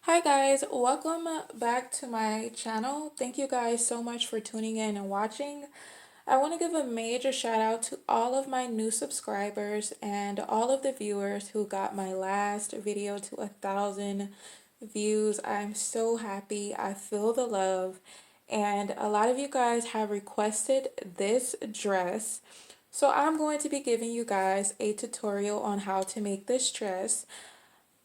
Hi guys, welcome back to my channel. Thank you guys so much for tuning in and watching. I want to give a major shout out to all of my new subscribers and all of the viewers who got my last video to 1,000 views. I'm so happy. I feel the love, and a lot of you guys have requested this dress. So I'm going to be giving you guys a tutorial on how to make this dress.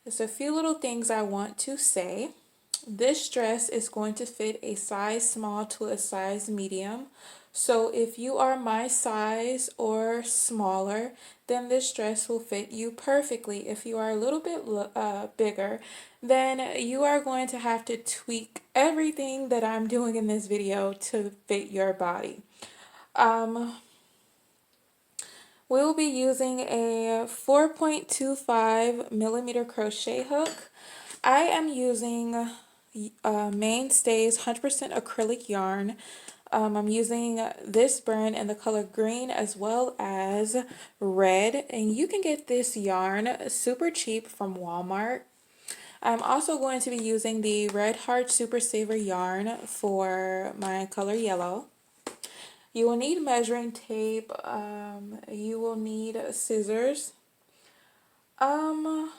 There's a few little things I want to say. This dress is going to fit a size small to a size medium. So if you are my size or smaller, then this dress will fit you perfectly. If you are a little bit bigger, then you are going to have to tweak everything that I'm doing in this video to fit your body. Um, we will be using a 4.25 millimeter crochet hook. I am using Mainstays 100% acrylic yarn. I'm using this brand in the color green as well as red, and you can get this yarn super cheap from Walmart. I'm also going to be using the Red Heart Super Saver yarn for my color yellow. You will need measuring tape. You will need scissors. Um,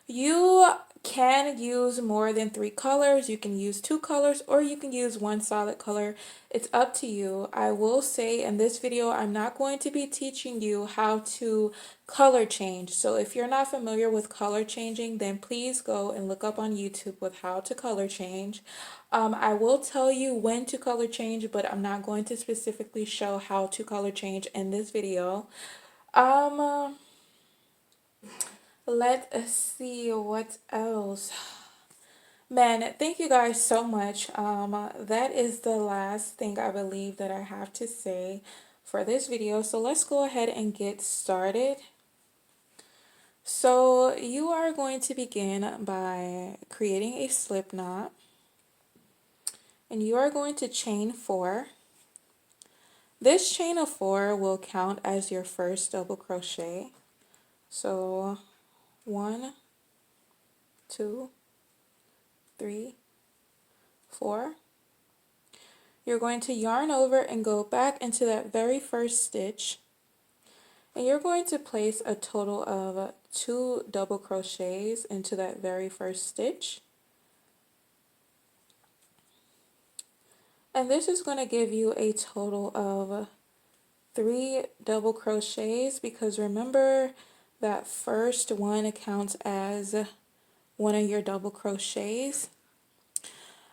You can use more than 3 colors. You can use 2 colors or you can use one solid color. It's up to you. I will say in this video, I'm not going to be teaching you how to color change. So if you're not familiar with color changing, then please go and look up on YouTube with how to color change. I will tell you when to color change, but I'm not going to specifically show how to color change in this video. Um, let us see what else. Man, thank you guys so much. That is the last thing I believe that I have to say for this video. So let's go ahead and get started. So you are going to begin by creating a slip knot, and you are going to chain 4. This chain of 4 will count as your first double crochet. So 1, 2, 3, 4. You're going to yarn over and go back into that very first stitch, and you're going to place a total of 2 double crochets into that very first stitch. And this is going to give you a total of 3 double crochets, because remember that first one counts as one of your double crochets.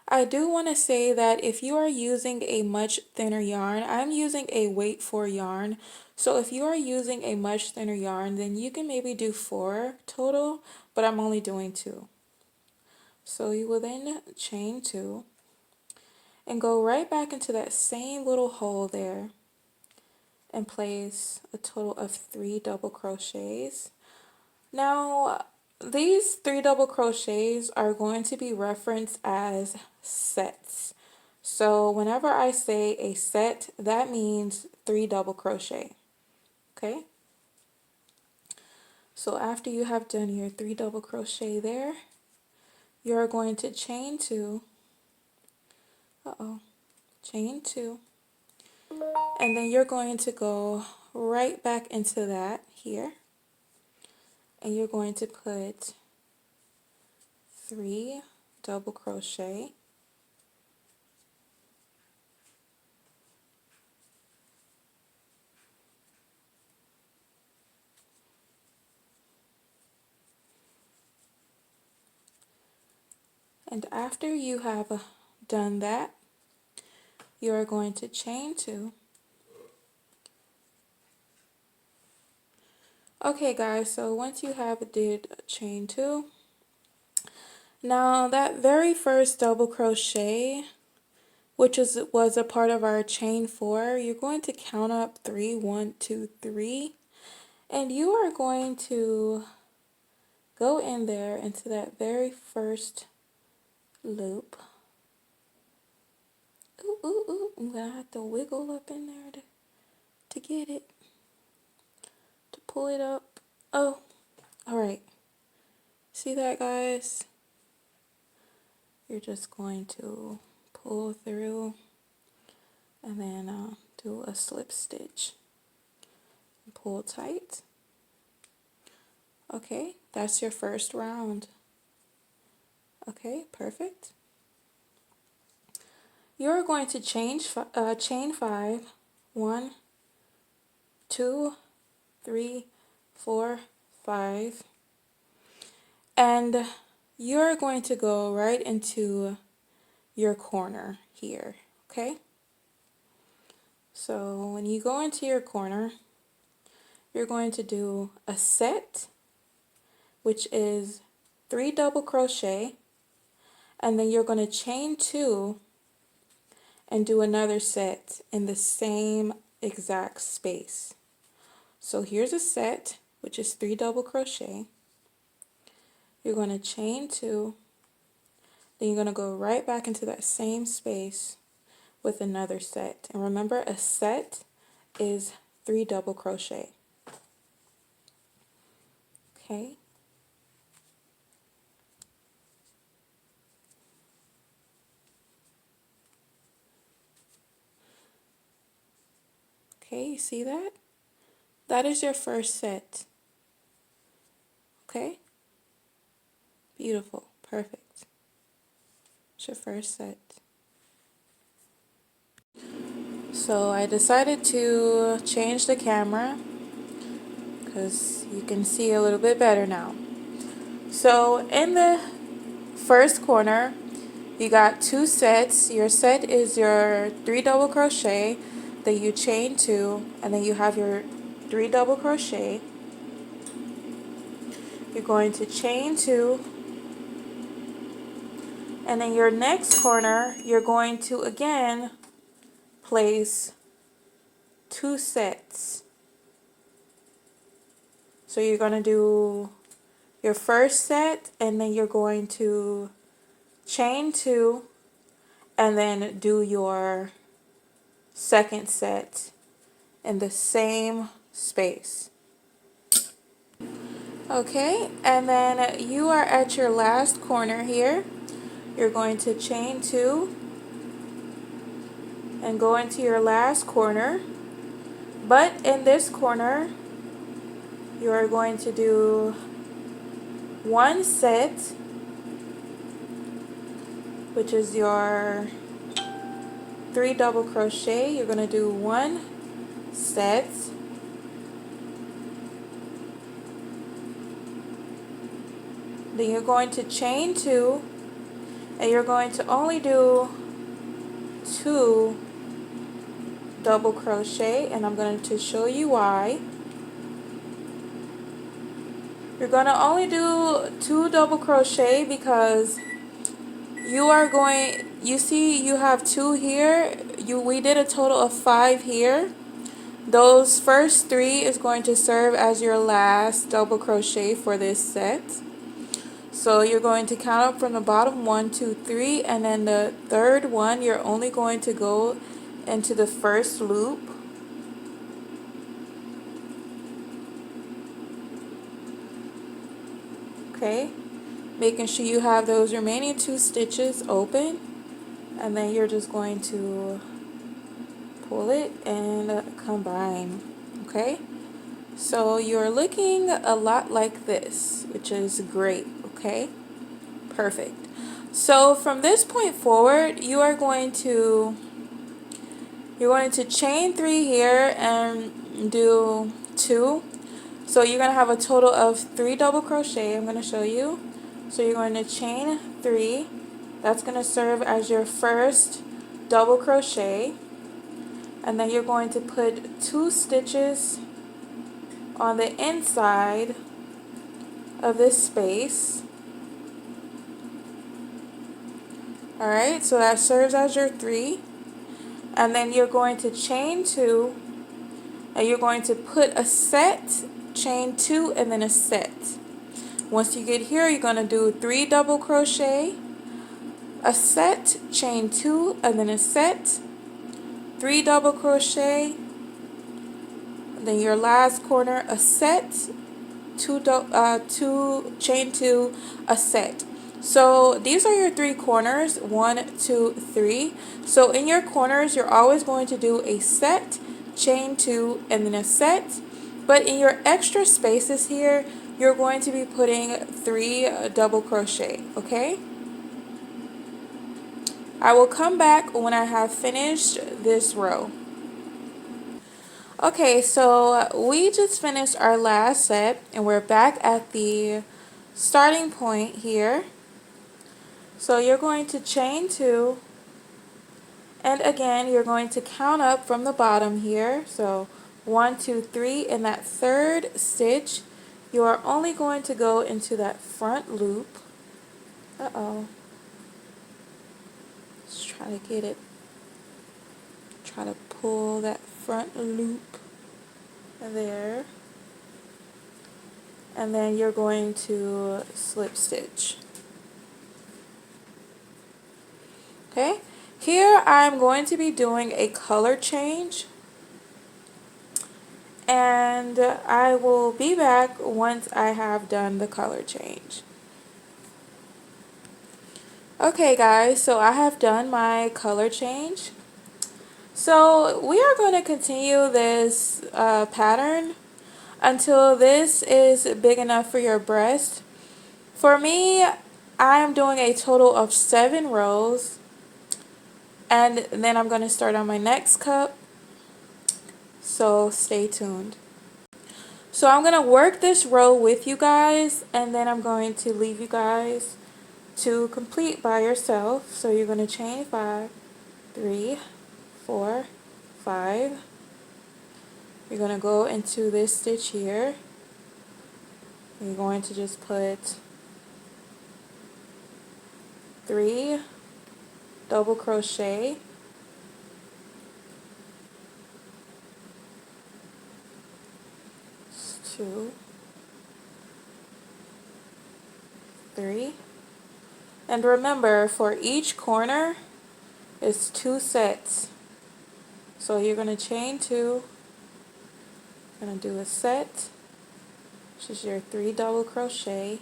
I do want to say that if you are using a much thinner yarn, I'm using a weight 4 yarn. So if you are using a much thinner yarn, then you can maybe do 4 total, but I'm only doing 2. So you will then chain 2 and go right back into that same little hole there and place a total of 3 double crochets. Now, these 3 double crochets are going to be referenced as sets. So whenever I say a set, that means 3 double crochet. Okay? So after you have done your 3 double crochet there, you're going to chain 2. Chain 2. And then you're going to go right back into that here. And you're going to put 3 double crochet. And after you have done that, you are going to chain 2. Okay guys, so once you have did chain 2, now that very first double crochet, which was a part of our chain 4, you're going to count up 3, 1, 2, 3, and you are going to go in there into that very first loop. Ooh, ooh, ooh, I'm gonna have to wiggle up in there to get it, to pull it up. Oh, all right. See that, guys? you're just going to pull through and then do a slip stitch. Pull tight. Okay, that's your first round. Okay, perfect. You're going to chain 5. 1, 2, 3, 4, 5. And you're going to go right into your corner here, okay? So when you go into your corner, you're going to do a set, which is 3 double crochet, and then you're going to chain 2 and do another set in the same exact space. So here's a set, which is 3 double crochet. You're going to chain 2, then you're going to go right back into that same space with another set. And remember, a set is 3 double crochet. Okay. Okay, you see that? That is your first set. Okay? Beautiful. Perfect. It's your first set. So I decided to change the camera because you can see a little bit better now. So in the first corner, you got 2 sets. Your set is your 3 double crochet, then you chain 2, and then you have your 3 double crochet. You're going to chain 2, and in your next corner, you're going to again place 2 sets. So you're going to do your first set, and then you're going to chain 2, and then do your second set in the same space. Okay, and then you are at your last corner here. You're going to chain 2 and go into your last corner. But in this corner, you are going to do 1 set, which is your 3 double crochet. You're going to do 1 set. Then you're going to chain 2, and you're going to only do 2 double crochet, and I'm going to show you why. You're going to only do 2 double crochet because you see you have 2 here. We did a total of 5 here. Those first 3 is going to serve as your last double crochet for this set. So you're going to count up from the bottom, 1, 2, 3, and then the third one you're only going to go into the first loop. Okay, making sure you have those remaining 2 stitches open, and then you're just going to pull it and combine. Okay, so you're looking a lot like this, which is great. Okay, perfect. So from this point forward, you're going to chain 3 here and do 2. So you're going to have a total of 3 double crochet. I'm going to show you. So you're going to chain 3. That's going to serve as your first double crochet. And then you're going to put 2 stitches on the inside of this space. Alright, so that serves as your 3. And then you're going to chain 2, and you're going to put a set, chain 2, and then a set. Once you get here, you're going to do 3 double crochet, a set, chain 2, and then a set, 3 double crochet, and then your last corner, a set, 2 chain 2, a set. So these are your three corners, 1, 2, 3. So in your corners, you're always going to do a set, chain 2, and then a set. But in your extra spaces here, you're going to be putting 3 double crochet, okay? I will come back when I have finished this row. Okay, so we just finished our last set and we're back at the starting point here. So you're going to chain 2, and again you're going to count up from the bottom here. So 1, 2, 3. In that third stitch, you are only going to go into that front loop. Let's try to get it. Try to pull that front loop there. And then you're going to slip stitch. Okay, here I'm going to be doing a color change, and I will be back once I have done the color change. Okay guys, so I have done my color change. So we are going to continue this pattern until this is big enough for your breast. For me, I am doing a total of 7 rows, and then I'm going to start on my next cup, so stay tuned. So I'm going to work this row with you guys, and then I'm going to leave you guys to complete by yourself. So you're going to chain 5, 3, 4, 5. You're going to go into this stitch here. You're going to just put 3 double crochet, 2, 3. And remember, for each corner, it's 2 sets. So you're going to chain 2, you're going to do a set, which is your 3 double crochet,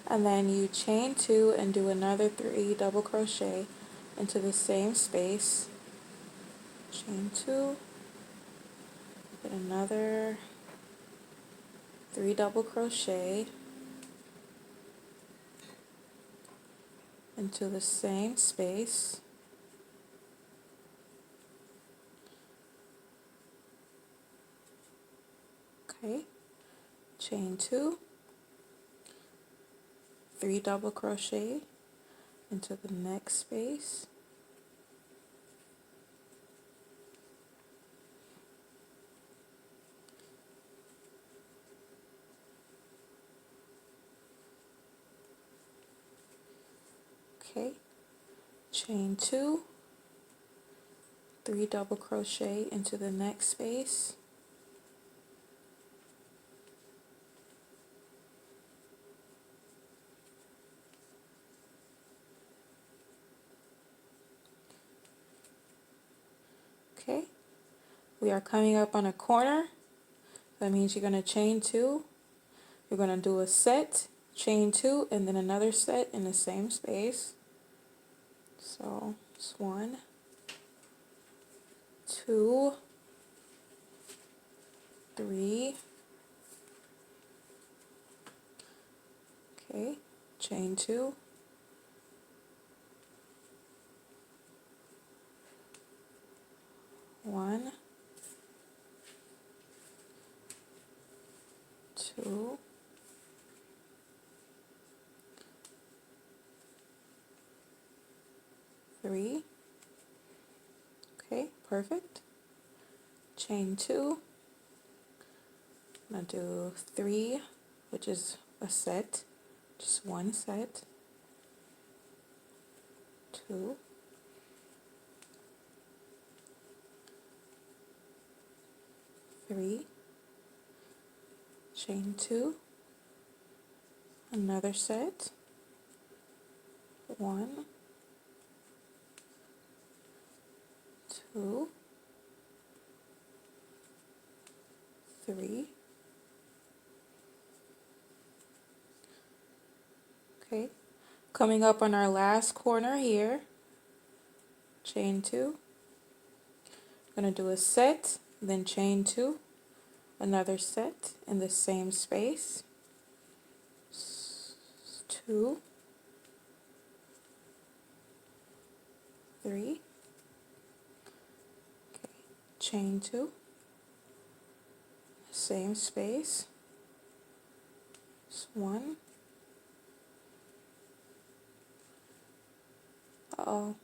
and then you chain 2 and do another 3 double crochet into the same space, chain 2, get another 3 double crochet into the same space, okay, chain 2, 3 double crochet into the next space, okay, chain 2, 3 double crochet into the next space, okay. We are coming up on a corner. That means you're going to chain 2, you're going to do a set, chain 2, and then another set in the same space. So it's 1, 2, 3, okay, chain 2, 1, 2, 3, okay, perfect, chain 2, I'm going to do 3, which is a set, just 1 set, 2, 3, chain 2, another set, 1, 2, 3, Okay, coming up on our last corner here, chain 2. Going to do a set, then chain 2, another set in the same space, 2, 3, okay. Chain 2, same space, 1, uh-oh,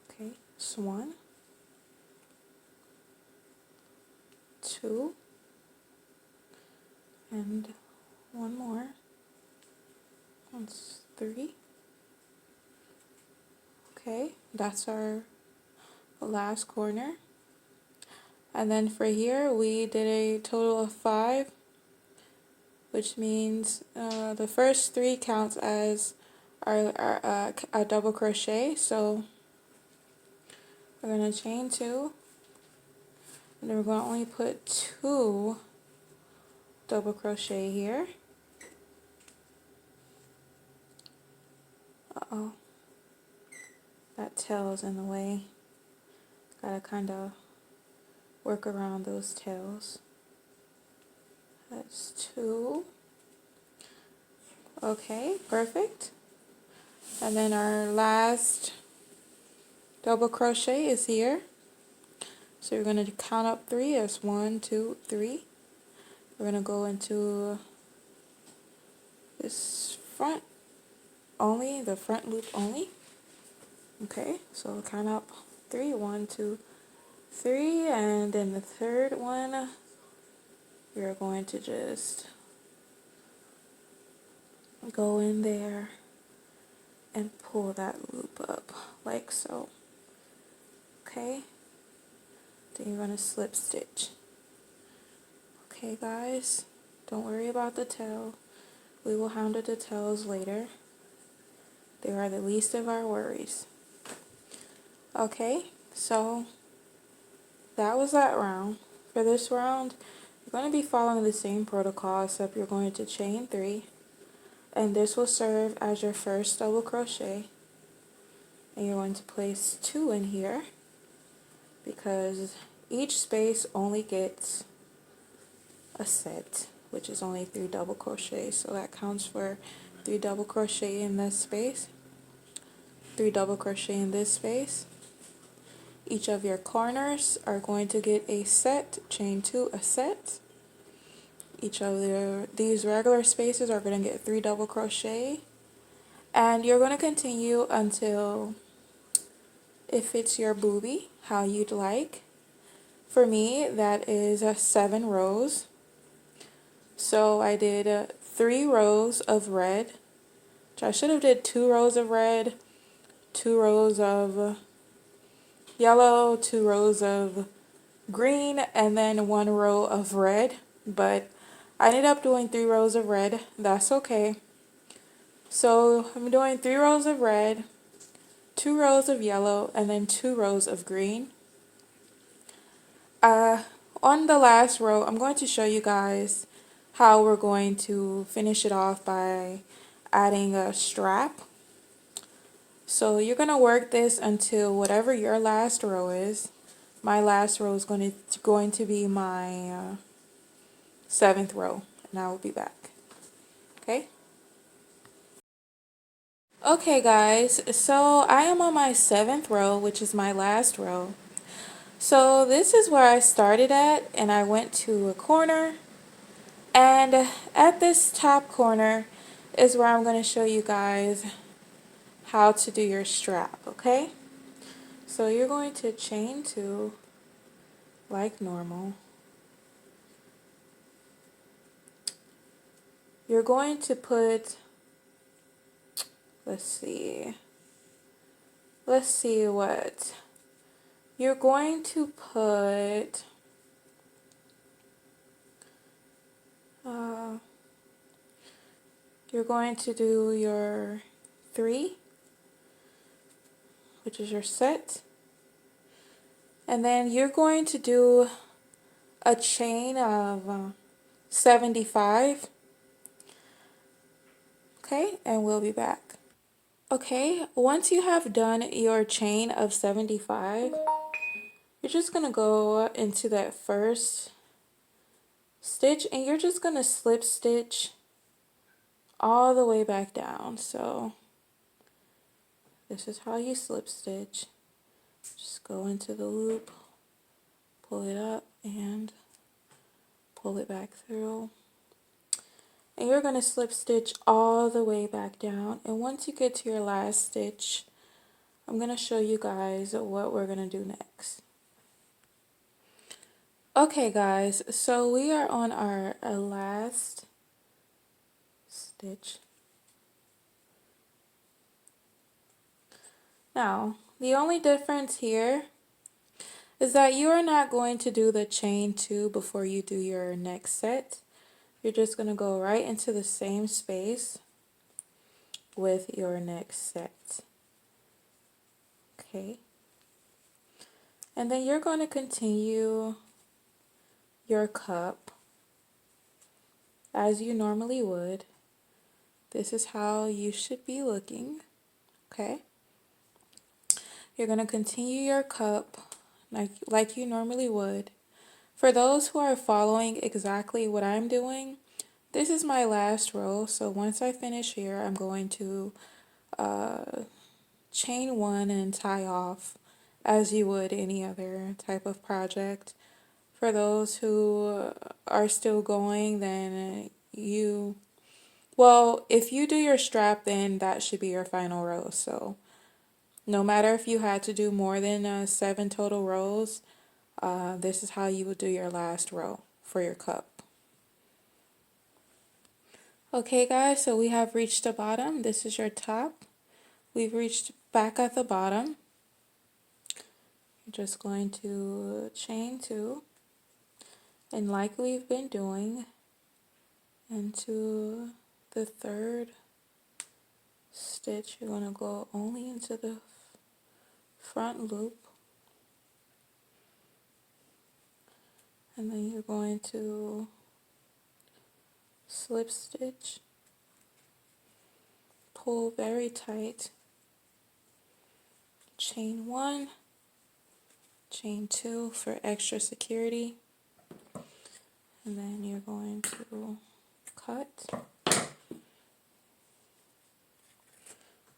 okay, 1, 2, and one more, that's 3, okay, that's our last corner. And then for here we did a total of 5, which means the first 3 counts as our a double crochet. So we're going to chain 2, and then we're going to only put 2 double crochet here. Uh-oh, that tail is in the way. Gotta kind of work around those tails. That's 2. Okay, perfect. And then our last double crochet is here. So we're going to count up 3 as 1, 2, 3. We're going to go into this front only, the front loop only. Okay, so count up 3, 1, 2, 3, and then the third one, we're going to just go in there and pull that loop up like so. Okay, then you're going to slip stitch. Okay guys, don't worry about the tail. We will handle the tails later. They are the least of our worries. Okay, so that was that round. For this round, you're going to be following the same protocol, except you're going to chain 3, and this will serve as your first double crochet. And you're going to place 2 in here because each space only gets a set, which is only 3 double crochets. So that counts for 3 double crochet in this space, 3 double crochet in this space. Each of your corners are going to get a set, chain 2, a set. Each of these regular spaces are going to get 3 double crochet. And you're going to continue until it fits your booby, how you'd like. For me, that is 7 rows. So I did 3 rows of red, which I should have did 2 rows of red, 2 rows of yellow, 2 rows of green, and then 1 row of red. But I ended up doing 3 rows of red. That's okay. So I'm doing 3 rows of red, 2 rows of yellow, and then 2 rows of green. On the last row, I'm going to show you guys how we're going to finish it off by adding a strap. So you're going to work this until whatever your last row is. My last row is going to be my 7th row, and I will be back. Okay? Okay guys, so I am on my 7th row, which is my last row. So this is where I started at, and I went to a corner, and at this top corner is where I'm going to show you guys how to do your strap, okay? So you're going to chain 2 like normal. You're going to put, let's see what, you're going to put, you're going to do your 3, which is your set, and then you're going to do a chain of 75. Okay, and we'll be back. Okay, once you have done your chain of 75, you're just going to go into that first stitch and you're just going to slip stitch all the way back down. So this is how you slip stitch. Just go into the loop, pull it up and pull it back through. And you're going to slip stitch all the way back down. And once you get to your last stitch, I'm going to show you guys what we're going to do next. Okay guys, so we are on our last stitch. Now, the only difference here is that you are not going to do the chain 2 before you do your next set. You're just going to go right into the same space with your next set. Okay. And then you're going to continue your cup as you normally would. This is how you should be looking. Okay. You're going to continue your cup like you normally would. For those who are following exactly what I'm doing, this is my last row. So once I finish here, I'm going to chain 1 and tie off as you would any other type of project. For those who are still going, then well, if you do your strap, then that should be your final row. So no matter if you had to do more than 7 total rows, this is how you would do your last row for your cup. Okay guys, so we have reached the bottom. This is your top. We've reached back at the bottom. You're just going to chain 2, and like we've been doing, into the third stitch, you're going to go only into the front loop, and then you're going to slip stitch, pull very tight, chain 1, chain 2 for extra security, and then you're going to cut,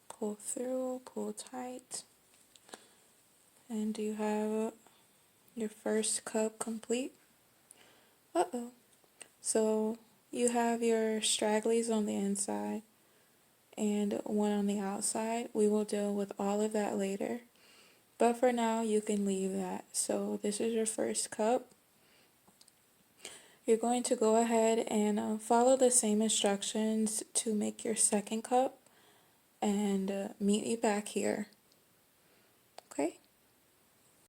pull through, pull tight, and you have your first cup complete. So you have your stragglies on the inside and one on the outside. We will deal with all of that later, but for now you can leave that. So this is your first cup. You're going to go ahead and follow the same instructions to make your second cup and meet me back here.